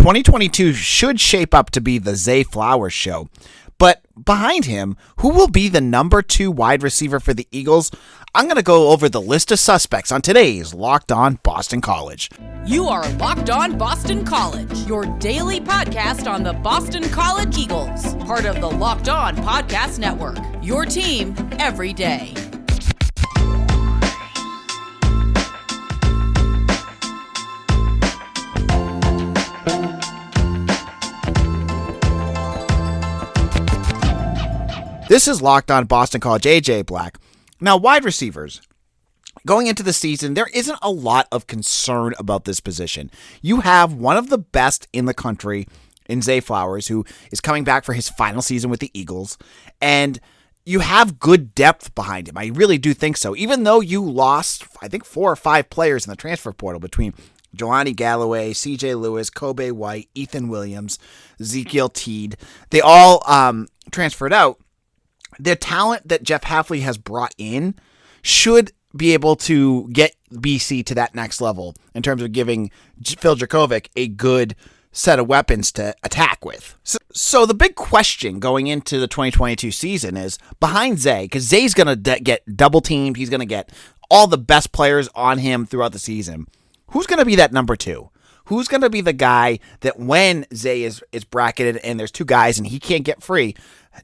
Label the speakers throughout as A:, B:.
A: 2022 should shape up to be the Zay Flowers show. But behind him, who will be the number 2 wide receiver for the Eagles? I'm going to go over the list of suspects on today's Locked On Boston College.
B: You are Locked On Boston College, your daily podcast on the Boston College Eagles, part of the Locked On Podcast Network, your team every day.
A: This is Locked On Boston College, AJ Black. Now, wide receivers. Going into the season, there isn't a lot of concern about this position. You have one of the best in the country in Zay Flowers, who is coming back for his final season with the Eagles, and you have good depth behind him. I really do think so. Even though you lost, I think, 4 or 5 players in the transfer portal between Jelani Galloway, CJ Lewis, Kobe White, Ethan Williams, Ezekiel Teed, they all transferred out. The talent that Jeff Hafley has brought in should be able to get BC to that next level in terms of giving Phil Jurkovec a good set of weapons to attack with. So the big question going into the 2022 season is behind Zay, because Zay's going to get double teamed. He's going to get all the best players on him throughout the season. Who's going to be that number 2? Who's going to be the guy that when Zay is bracketed and there's 2 guys and he can't get free,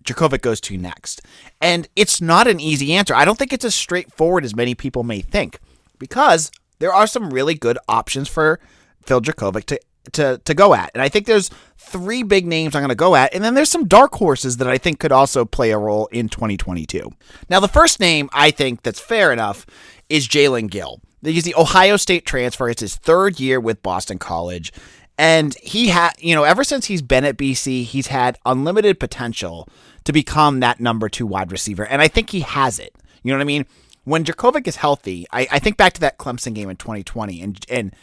A: Jurkovec goes to next? And it's not an easy answer. I don't think it's as straightforward as many people may think, because there are some really good options for Phil Jurkovec to go at. And I think there's 3 big names I'm going to go at, and then there's some dark horses that I think could also play a role in 2022. Now, the first name I think that's fair enough is Jalen Gill. He's the Ohio State transfer. It's his 3rd year with Boston College. And he had, ever since he's been at BC, he's had unlimited potential to become that number 2 wide receiver. And I think he has it. You know what I mean? When Jurkovec is healthy, I think back to that Clemson game in 2020, and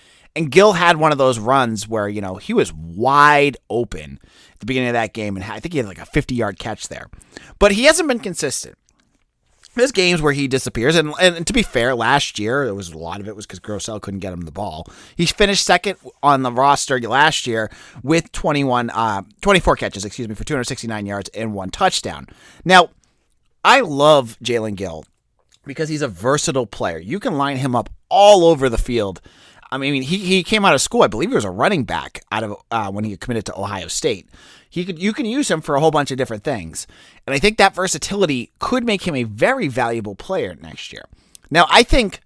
A: Gill had one of those runs where, he was wide open at the beginning of that game. And I think he had like a 50-yard catch there. But he hasn't been consistent. There's games where he disappears, and to be fair, last year, a lot of it was because Grossell couldn't get him the ball. He finished second on the roster last year with 24 catches, for 269 yards and 1 touchdown. Now, I love Jalen Gill because he's a versatile player. You can line him up all over the field. I mean, he came out of school, I believe he was a running back out of when he committed to Ohio State. You can use him for a whole bunch of different things. And I think that versatility could make him a very valuable player next year. Now, I think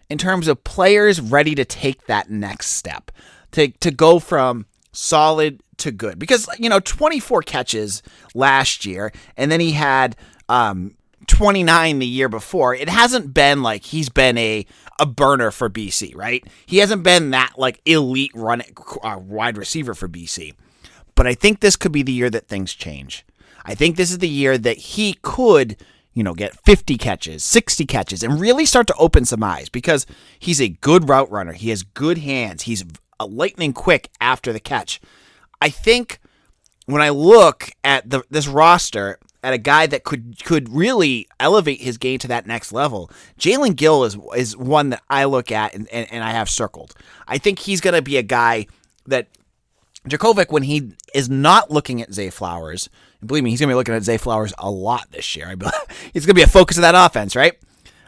A: in terms of players ready to take that next step, to go from solid to good. Because, 24 catches last year, and then he had 29 the year before. It hasn't been like he's been a burner for BC, right? He hasn't been that like elite wide receiver for BC. But I think this could be the year that things change. I think this is the year that he could, get 50 catches, 60 catches, and really start to open some eyes, because he's a good route runner. He has good hands. He's lightning quick after the catch. I think when I look at this roster, at a guy that could really elevate his game to that next level, Jalen Gill is one that I look at and I have circled. I think he's going to be a guy that Jurkovec, when he is not looking at Zay Flowers, and believe me, he's going to be looking at Zay Flowers a lot this year. He's going to be a focus of that offense, right?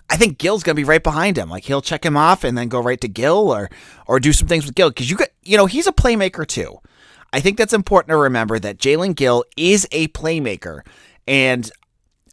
A: I think Gill's going to be right behind him. Like, he'll check him off and then go right to Gill or do some things with Gill, because he's a playmaker too. I think that's important to remember, that Jalen Gill is a playmaker, and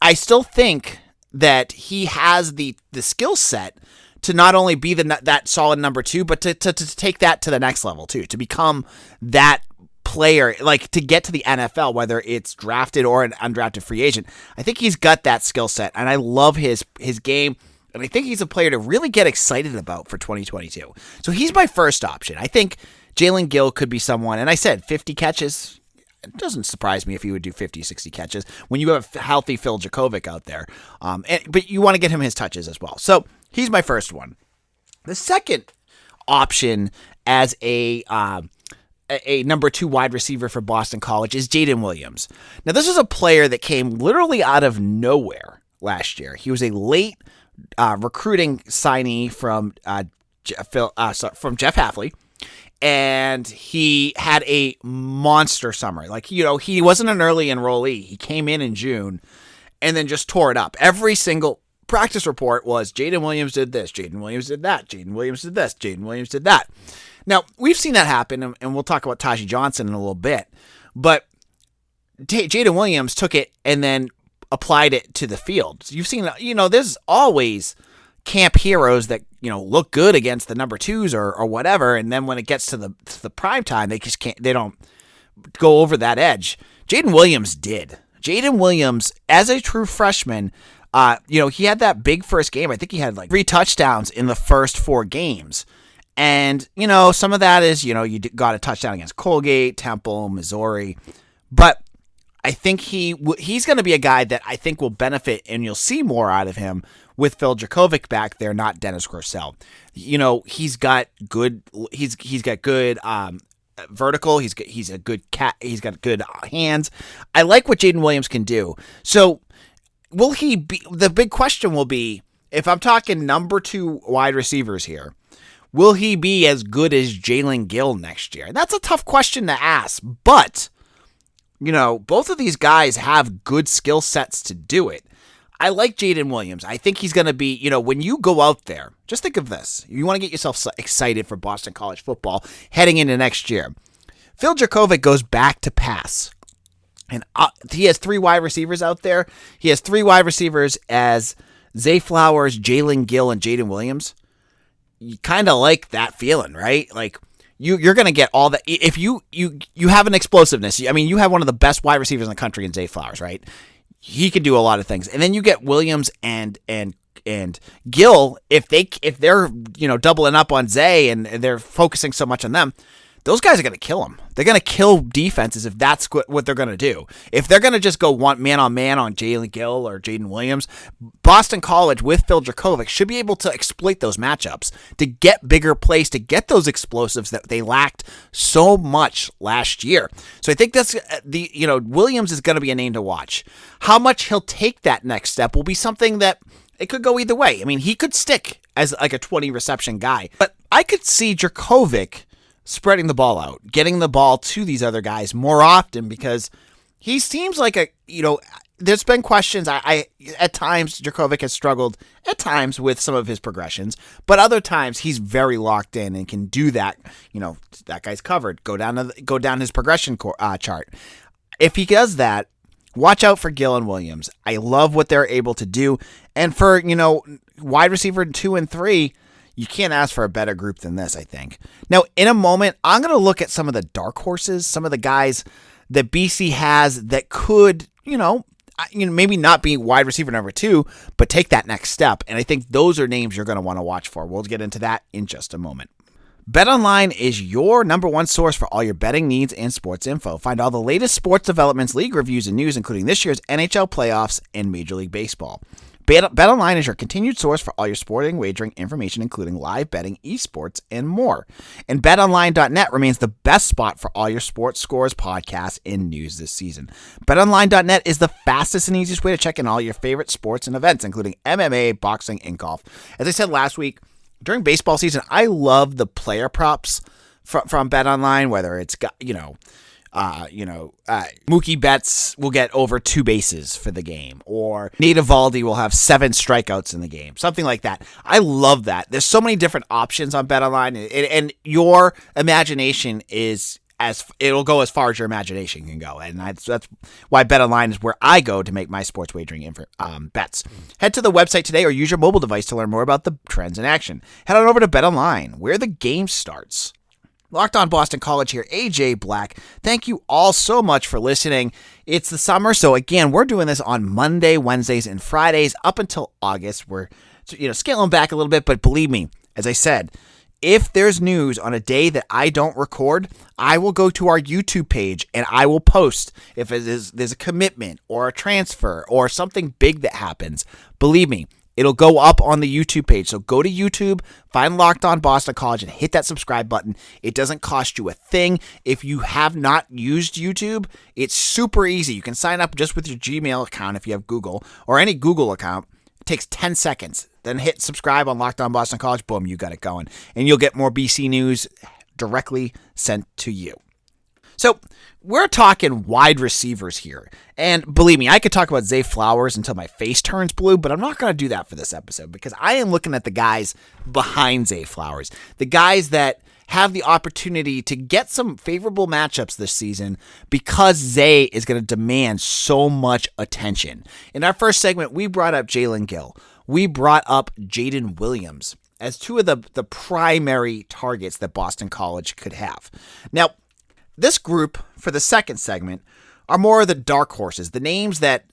A: I still think that he has the skill set to not only be that solid number 2, but to take that to the next level too, to become that player, like to get to the NFL, whether it's drafted or an undrafted free agent. I think he's got that skill set, and I love his game, and I think he's a player to really get excited about for 2022. So he's my first option. I think Jalen Gill could be someone, and I said 50 catches. It doesn't surprise me if he would do 50, 60 catches when you have a healthy Phil Jurkovec out there. But you want to get him his touches as well. So he's my first one. The second option as a number 2 wide receiver for Boston College is Jaden Williams. Now, this is a player that came literally out of nowhere last year. He was a late recruiting signee from Jeff Hafley. and he had a monster summer. Like, he wasn't an early enrollee. He came in June and then just tore it up. Every single practice report was Jaden Williams did this, Jaden Williams did that, Jaden Williams did this, Jaden Williams did that. Now, we've seen that happen, and we'll talk about Taji Johnson in a little bit, but Jaden Williams took it and then applied it to the field. You've seen, there's always camp heroes that, look good against the number 2s or whatever, and then when it gets to the prime time, they don't go over that edge. Jaden Williams did. Jaden Williams, as a true freshman, he had that big first game. I think he had like 3 touchdowns in the first 4 games. And, some of that is, you got a touchdown against Colgate, Temple, Missouri. But I think he's going to be a guy that I think will benefit, and you'll see more out of him with Phil Jurkovec back there, not Dennis Grosel. He's got good vertical. He's a good cat. He's got good hands. I like what Jaden Williams can do. So will he be? The big question will be, if I'm talking number 2 wide receivers here, will he be as good as Jalen Gill next year? And that's a tough question to ask, but both of these guys have good skill sets to do it. I like Jaden Williams. I think he's going to be, when you go out there, just think of this. You want to get yourself excited for Boston College football heading into next year. Phil Jurkovec goes back to pass. And he has 3 wide receivers out there. He has 3 wide receivers as Zay Flowers, Jalen Gill, and Jaden Williams. You kind of like that feeling, right? Like, you're going to get all that. If you have an explosiveness, I mean, you have one of the best wide receivers in the country in Zay Flowers, right? He can do a lot of things. And then you get Williams and Gill, if they're doubling up on Zay and they're focusing so much on them, those guys are going to kill him. They're going to kill defenses if that's what they're going to do. If they're going to just go man on Jalen Gill or Jaden Williams, Boston College with Phil Jurkovec should be able to exploit those matchups to get bigger plays, to get those explosives that they lacked so much last year. So I think that's Williams is going to be a name to watch. How much he'll take that next step will be something that it could go either way. I mean, he could stick as like a 20 reception guy, but I could see Jurkovec spreading the ball out, getting the ball to these other guys more often, because he seems like there's been questions. I at times Jurkovec has struggled at times with some of his progressions, but other times he's very locked in and can do that. That guy's covered. Go down his progression chart. If he does that, watch out for Gill and Williams. I love what they're able to do, and for wide receiver 2 and 3. You can't ask for a better group than this, I think. Now, in a moment, I'm going to look at some of the dark horses, some of the guys that BC has that could, maybe not be wide receiver number 2, but take that next step. And I think those are names you're going to want to watch for. We'll get into that in just a moment. BetOnline is your number 1 source for all your betting needs and sports info. Find all the latest sports developments, league reviews, and news, including this year's NHL playoffs and Major League Baseball. BetOnline is your continued source for all your sporting wagering information, including live betting, esports, and more. And BetOnline.net remains the best spot for all your sports scores, podcasts, and news this season. BetOnline.net is the fastest and easiest way to check in all your favorite sports and events, including MMA, boxing, and golf. As I said last week, during baseball season, I love the player props from BetOnline, whether it's got, Mookie Betts will get over 2 bases for the game, or Nate Eovaldi will have 7 strikeouts in the game, something like that. I love that. There's so many different options on BetOnline, and your imagination it'll go as far as your imagination can go, and that's why BetOnline is where I go to make my sports wagering bets. Head to the website today or use your mobile device to learn more about the trends in action. Head on over to BetOnline, where the game starts. Locked on Boston College here, AJ Black. Thank you all so much for listening. It's the summer, so again, we're doing this on Monday, Wednesdays, and Fridays up until August. We're scaling back a little bit, but believe me, as I said, if there's news on a day that I don't record, I will go to our YouTube page and I will post if there's a commitment or a transfer or something big that happens. Believe me, it'll go up on the YouTube page. So go to YouTube, find Locked On Boston College, and hit that subscribe button. It doesn't cost you a thing. If you have not used YouTube, it's super easy. You can sign up just with your Gmail account if you have Google, or any Google account. It takes 10 seconds. Then hit subscribe on Locked On Boston College. Boom, you got it going. And you'll get more BC news directly sent to you. So we're talking wide receivers here. And believe me, I could talk about Zay Flowers until my face turns blue, but I'm not going to do that for this episode because I am looking at the guys behind Zay Flowers, the guys that have the opportunity to get some favorable matchups this season because Zay is going to demand so much attention. In our first segment, we brought up Jalen Gill. We brought up Jaden Williams as two of the primary targets that Boston College could have. Now, this group, for the second segment, are more of the dark horses, the names that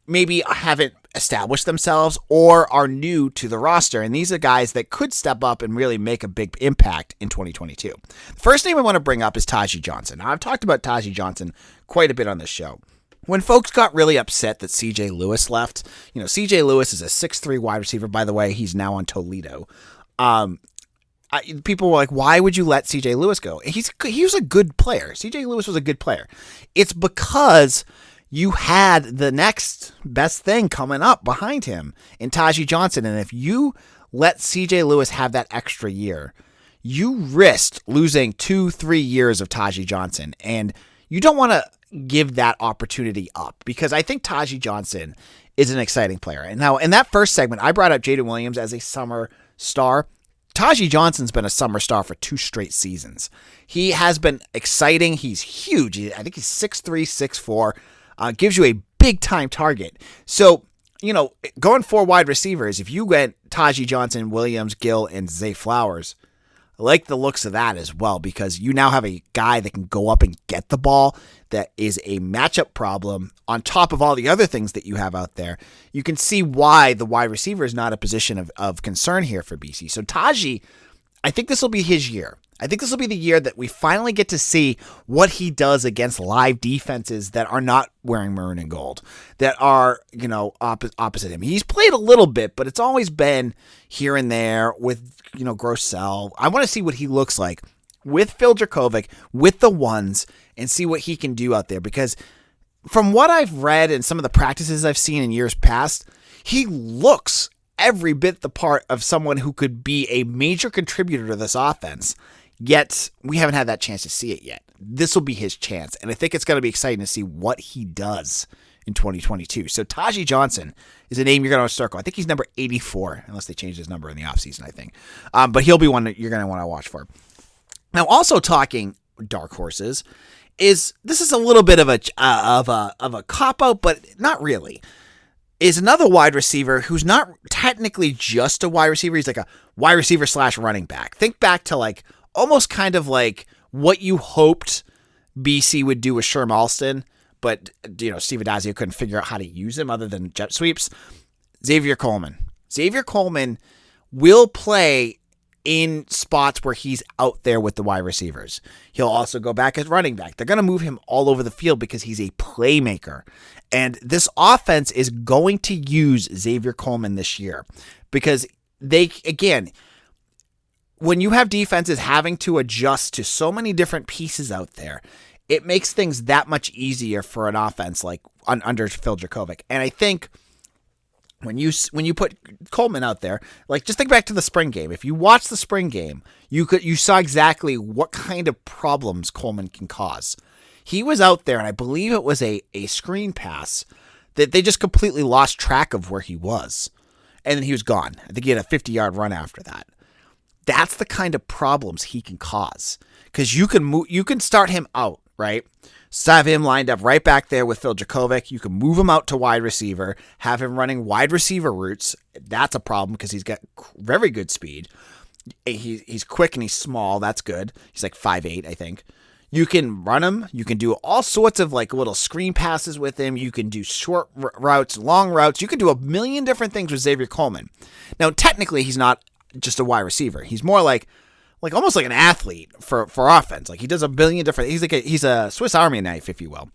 A: maybe haven't established themselves or are new to the roster, and these are guys that could step up and really make a big impact in 2022. The first name I want to bring up is Taji Johnson. Now, I've talked about Taji Johnson quite a bit on this show. When folks got really upset that C.J. Lewis left, C.J. Lewis is a 6'3" wide receiver, by the way. He's now on Toledo. People were like, why would you let C.J. Lewis go? He was a good player. C.J. Lewis was a good player. It's because you had the next best thing coming up behind him in Taji Johnson. And if you let C.J. Lewis have that extra year, you risked losing 2-3 years of Taji Johnson. And you don't want to give that opportunity up because I think Taji Johnson is an exciting player. And now in that first segment, I brought up Jaden Williams as a summer star. Taji Johnson's been a summer star for 2 straight seasons. He has been exciting. He's huge. I think he's 6'3", 6'4", gives you a big-time target. So, going 4 wide receivers, if you went Taji Johnson, Williams, Gill, and Zay Flowers, I like the looks of that as well because you now have a guy that can go up and get the ball that is a matchup problem on top of all the other things that you have out there. You can see why the wide receiver is not a position of concern here for BC. So Taji, I think this will be his year. I think this will be the year that we finally get to see what he does against live defenses that are not wearing maroon and gold, that are, opposite him. He's played a little bit, but it's always been here and there with, Grossell. I want to see what he looks like with Phil Jurkovec, with the ones, and see what he can do out there. Because from what I've read and some of the practices I've seen in years past, he looks every bit the part of someone who could be a major contributor to this offense. Yet, we haven't had that chance to see it yet. This will be his chance, and I think it's going to be exciting to see what he does in 2022. So Taji Johnson is a name you're going to circle. I think he's number 84, unless they change his number in the offseason, I think. But he'll be one that you're going to want to watch for. Now, also talking dark horses, this is a little bit of a cop-out, but not really, is another wide receiver who's not technically just a wide receiver. He's like a wide receiver / running back. Think back to almost kind of like what you hoped BC would do with Sherm Alston, but Steve Addazio couldn't figure out how to use him other than jet sweeps. Xavier Coleman. Xavier Coleman will play in spots where he's out there with the wide receivers. He'll also go back as running back. They're going to move him all over the field because he's a playmaker. And this offense is going to use Xavier Coleman this year because when you have defenses having to adjust to so many different pieces out there, it makes things that much easier for an offense like under Phil Jurkovec. And I think when you put Coleman out there, just think back to the spring game. If you watch the spring game, you saw exactly what kind of problems Coleman can cause. He was out there, and I believe it was a screen pass that they just completely lost track of where he was, and then he was gone. I think he had a 50-yard run after that. That's the kind of problems he can cause because you can start him out, right? So have him lined up right back there with Phil Jurkovec. You can move him out to wide receiver, have him running wide receiver routes. That's a problem because he's got very good speed. He's quick and he's small. That's good. He's like 5'8", I think. You can run him. You can do all sorts of little screen passes with him. You can do short routes, long routes. You can do a million different things with Xavier Coleman. Now, technically, he's not just a wide receiver. He's more like almost like an athlete for offense. He does a billion different. He's a Swiss Army knife, if you will.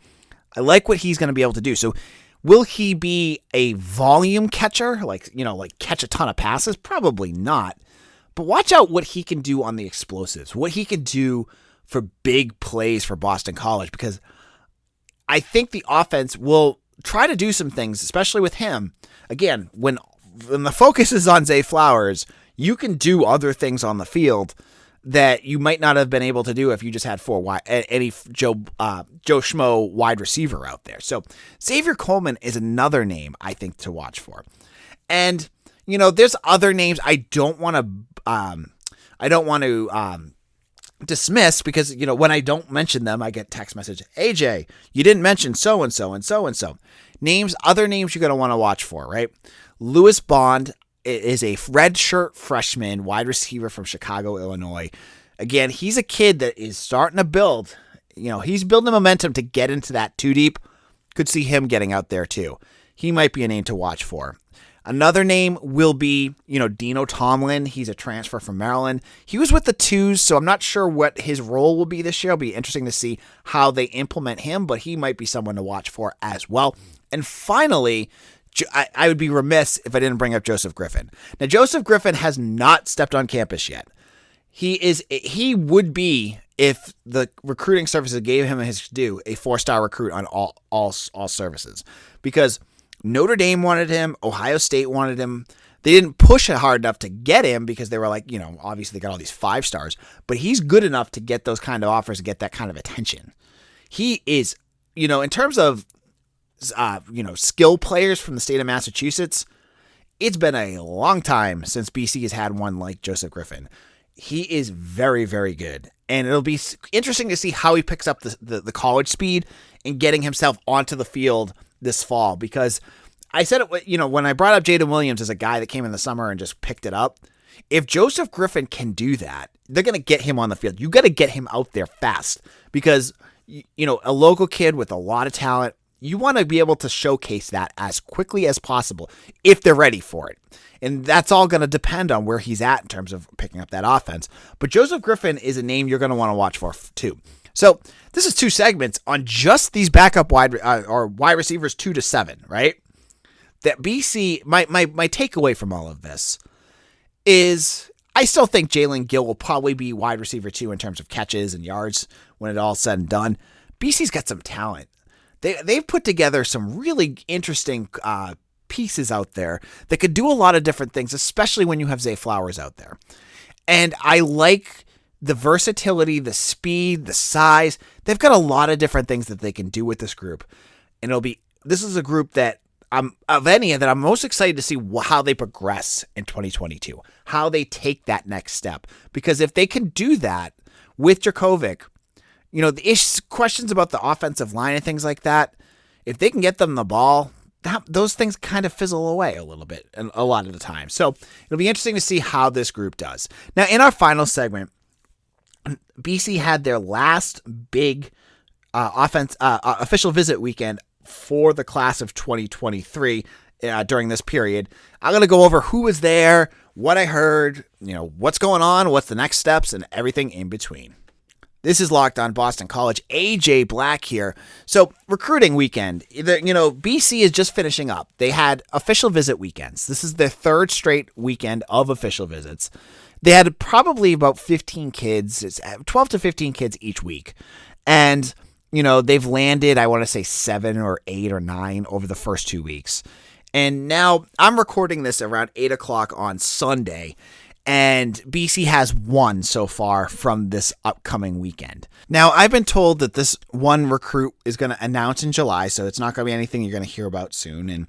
A: I like what he's going to be able to do. So, will he be a volume catcher? Catch a ton of passes? Probably not. But watch out what he can do on the explosives. What he can do for big plays for Boston College, because I think the offense will try to do some things, especially with him. Again, when the focus is on Zay Flowers, you can do other things on the field that you might not have been able to do if you just had any Joe Schmo wide receiver out there. So Xavier Coleman is another name I think to watch for. And, there's other names I don't want to dismiss because, when I don't mention them, I get text message, AJ, you didn't mention so-and-so and so-and-so. Other names you're going to want to watch for, right? Lewis Bond is a redshirt freshman wide receiver from Chicago, Illinois. Again, he's a kid that is starting to build. He's building momentum to get into that two deep. Could see him getting out there too. He might be a name to watch for. Another name will be, Dino Tomlin. He's a transfer from Maryland. He was with the Twos, so I'm not sure what his role will be this year. It'll be interesting to see how they implement him, but he might be someone to watch for as well. And finally, I would be remiss if I didn't bring up Joseph Griffin. Now, Joseph Griffin has not stepped on campus yet. He would be, if the recruiting services gave him his due, a 4-star recruit on all services, because Notre Dame wanted him, Ohio State wanted him. They didn't push it hard enough to get him because they were like, obviously they got all these 5 stars, but he's good enough to get those kind of offers and get that kind of attention. He is, in terms of skill players from the state of Massachusetts, it's been a long time since BC has had one like Joseph Griffin. He is very, very good. And it'll be interesting to see how he picks up the college speed and getting himself onto the field this fall. Because I said it, when I brought up Jaden Williams as a guy that came in the summer and just picked it up, if Joseph Griffin can do that, they're going to get him on the field. You got to get him out there fast because, a local kid with a lot of talent, you want to be able to showcase that as quickly as possible if they're ready for it. And that's all going to depend on where he's at in terms of picking up that offense. But Joseph Griffin is a name you're going to want to watch for too. So this is 2 segments on just these backup wide receivers 2 to 7, right? That BC, my takeaway from all of this is I still think Jalen Gill will probably be wide receiver 2 in terms of catches and yards when it all said and done. BC's got some talent. They've put together some really interesting pieces out there that could do a lot of different things, especially when you have Zay Flowers out there. And I like the versatility, the speed, the size. They've got a lot of different things that they can do with this group. And this is a group that I'm most excited to see how they progress in 2022, how they take that next step. Because if they can do that with Jurkovec, the questions about the offensive line and things like that, if they can get them the ball, those things kind of fizzle away a little bit and a lot of the time. So it'll be interesting to see how this group does. Now, in our final segment, BC had their last big official visit weekend for the class of 2023 during this period. I'm going to go over who was there, what I heard, what's going on, what's the next steps, and everything in between. This is Locked On Boston College. AJ Black here. So recruiting weekend, BC is just finishing up. They had official visit weekends. This is their 3rd straight weekend of official visits. They had probably about 15 kids. It's 12 to 15 kids each week. And, they've landed, I want to say 7 or 8 or 9 over the first 2 weeks. And now I'm recording this around 8 o'clock on Sunday. And BC has 1 so far from this upcoming weekend. Now, I've been told that this one recruit is going to announce in July, so it's not going to be anything you're going to hear about soon. And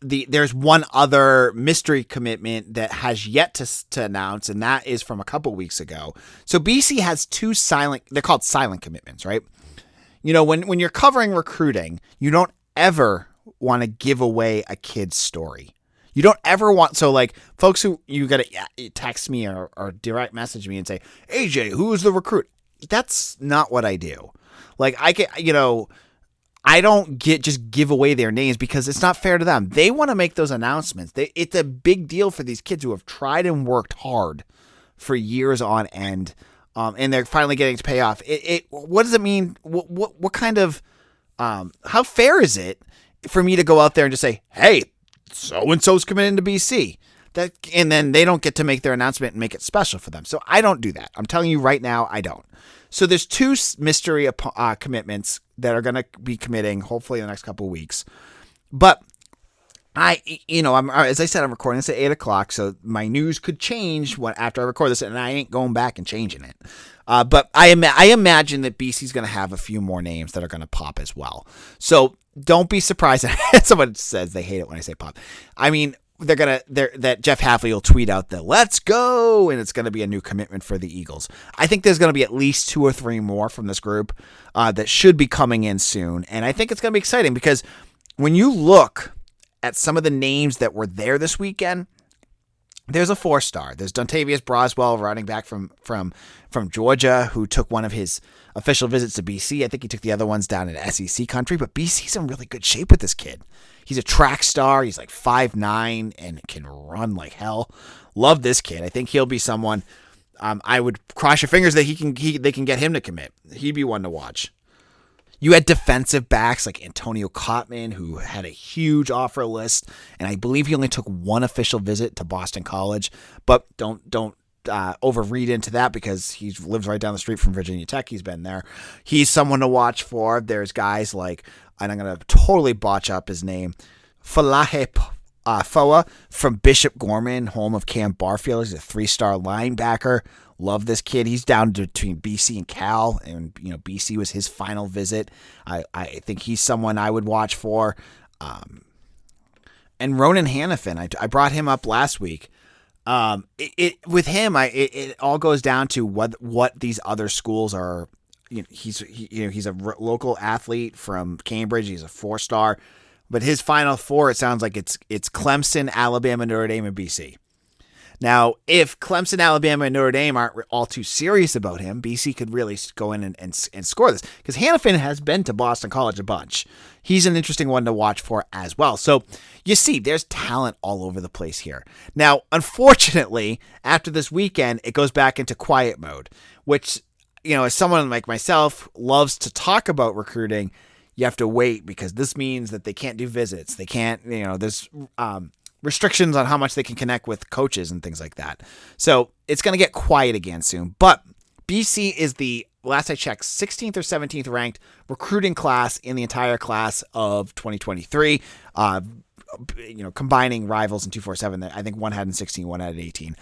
A: there's one other mystery commitment that has yet to announce, and that is from a couple weeks ago. So BC has 2 they're called silent commitments, right? When you're covering recruiting, you don't ever want to give away a kid's story. You don't ever want, so like folks who you got to text me or direct message me and say, AJ, who is the recruit? That's not what I do. Like I don't just give away their names because it's not fair to them. They want to make those announcements. It's a big deal for these kids who have tried and worked hard for years on end. And they're finally getting to pay off. What does it mean? What kind of, how fair is it for me to go out there and just say, hey, so-and-so's coming into BC, and then they don't get to make their announcement and make it special for them. So I don't do that. I'm telling you right now, I don't. So there's 2 mystery commitments that are going to be committing hopefully in the next couple of weeks. But as I said, I'm recording this at 8:00, so my news could change after I record this, and I ain't going back and changing it. But I imagine that BC's going to have a few more names that are going to pop as well. So don't be surprised that someone says they hate it when I say pop. I mean, that Jeff Hafley will tweet out the "Let's go," and it's going to be a new commitment for the Eagles. I think there's going to be at least 2 or 3 more from this group that should be coming in soon, and I think it's going to be exciting because when you look at some of the names that were there this weekend, there's a 4-star. There's Dantavius Broswell, running back from Georgia, who took one of his official visits to BC. I think he took the other ones down in SEC country, but BC's in really good shape with this kid. He's a track star. He's like 5'9" and can run like hell. Love this kid. I think he'll be someone. I would cross your fingers that they can get him to commit. He'd be one to watch. You had defensive backs like Antonio Cotman, who had a huge offer list, and I believe he only took one official visit to Boston College. But don't overread into that because he lives right down the street from Virginia Tech. He's been there. He's someone to watch for. There's guys like, and I'm going to totally botch up his name, Falahe Foa from Bishop Gorman, home of Cam Barfield. He's a 3-star linebacker. Love this kid. He's down between BC and Cal, and BC was his final visit. I think he's someone I would watch for. And Ronan Hannafin, I brought him up last week. With him, it all goes down to what these other schools are. He's a local athlete from Cambridge. He's a 4-star, but his final 4, it sounds like it's Clemson, Alabama, Notre Dame, and BC. Now, if Clemson, Alabama, and Notre Dame aren't all too serious about him, BC could really go in and score this, because Hannafin has been to Boston College a bunch. He's an interesting one to watch for as well. So you see, there's talent all over the place here. Now, unfortunately, after this weekend, it goes back into quiet mode, which, as someone like myself loves to talk about recruiting, you have to wait, because this means that they can't do visits. They can't, there's restrictions on how much they can connect with coaches and things like that. So it's going to get quiet again soon. But BC is the, last I checked, 16th or 17th ranked recruiting class in the entire class of 2023. Combining rivals in 247. I think one had in 16, one had in 18.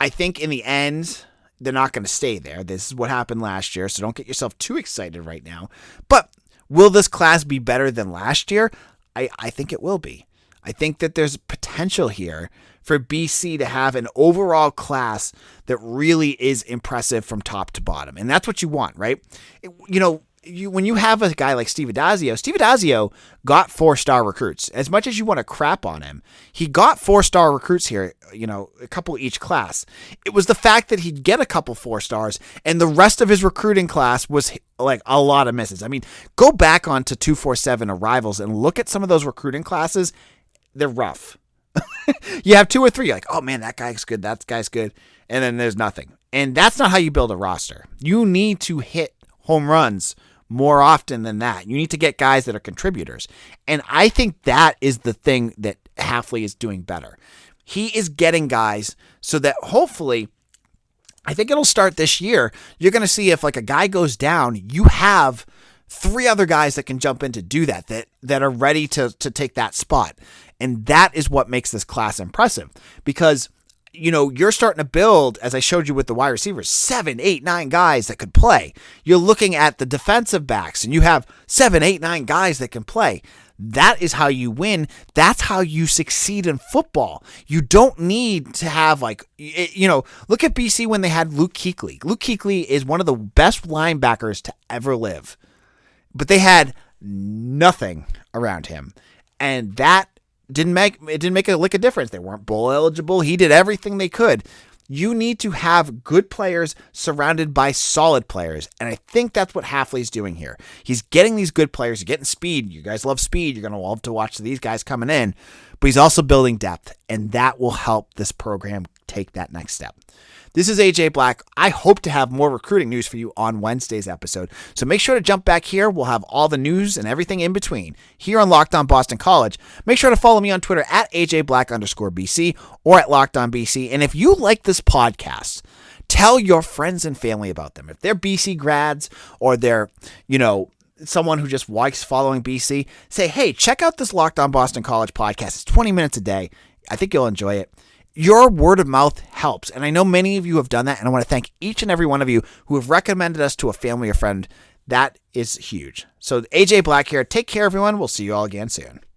A: I think in the end, they're not going to stay there. This is what happened last year, so don't get yourself too excited right now. But will this class be better than last year? I think it will be. I think that there's potential here for BC to have an overall class that really is impressive from top to bottom. And that's what you want, right? When you have a guy like Steve Addazio got 4-star recruits. As much as you want to crap on him, he got 4-star recruits here, a couple each class. It was the fact that he'd get a couple 4-stars and the rest of his recruiting class was like a lot of misses. I mean, go back onto 247 arrivals and look at some of those recruiting classes. They're rough. You have 2 or 3, like, oh man, that guy's good, that guy's good, and then there's nothing. And that's not how you build a roster. You need to hit home runs more often than that. You need to get guys that are contributors. And I think that is the thing that Hafley is doing better. He is getting guys so that hopefully, I think it'll start this year, you're going to see if like a guy goes down, you have 3 other guys that can jump in to do that are ready to take that spot. And that is what makes this class impressive, because you're starting to build, as I showed you with the wide receivers, 7, 8, 9 guys that could play. You're looking at the defensive backs and you have 7, 8, 9 guys that can play. That is how you win. That's how you succeed in football. You don't need to have look at BC when they had Luke Kuechly. Luke Kuechly is one of the best linebackers to ever live, but they had nothing around him. And that didn't make a lick of difference. They weren't bowl eligible. He did everything they could. You need to have good players surrounded by solid players. And I think that's what Hafley's doing here. He's getting these good players. He's getting speed. You guys love speed. You're going to love to watch these guys coming in. But he's also building depth. And that will help this program take that next step. This is AJ Black. I hope to have more recruiting news for you on Wednesday's episode. So make sure to jump back here. We'll have all the news and everything in between here on Locked On Boston College. Make sure to follow me on Twitter at AJBlack_BC or at Locked On BC. And if you like this podcast, tell your friends and family about them. If they're BC grads or they're, someone who just likes following BC, say, hey, check out this Locked On Boston College podcast. It's 20 minutes a day. I think you'll enjoy it. Your word of mouth helps, and I know many of you have done that, and I want to thank each and every one of you who have recommended us to a family or friend. That is huge. So AJ Black here. Take care, everyone. We'll see you all again soon.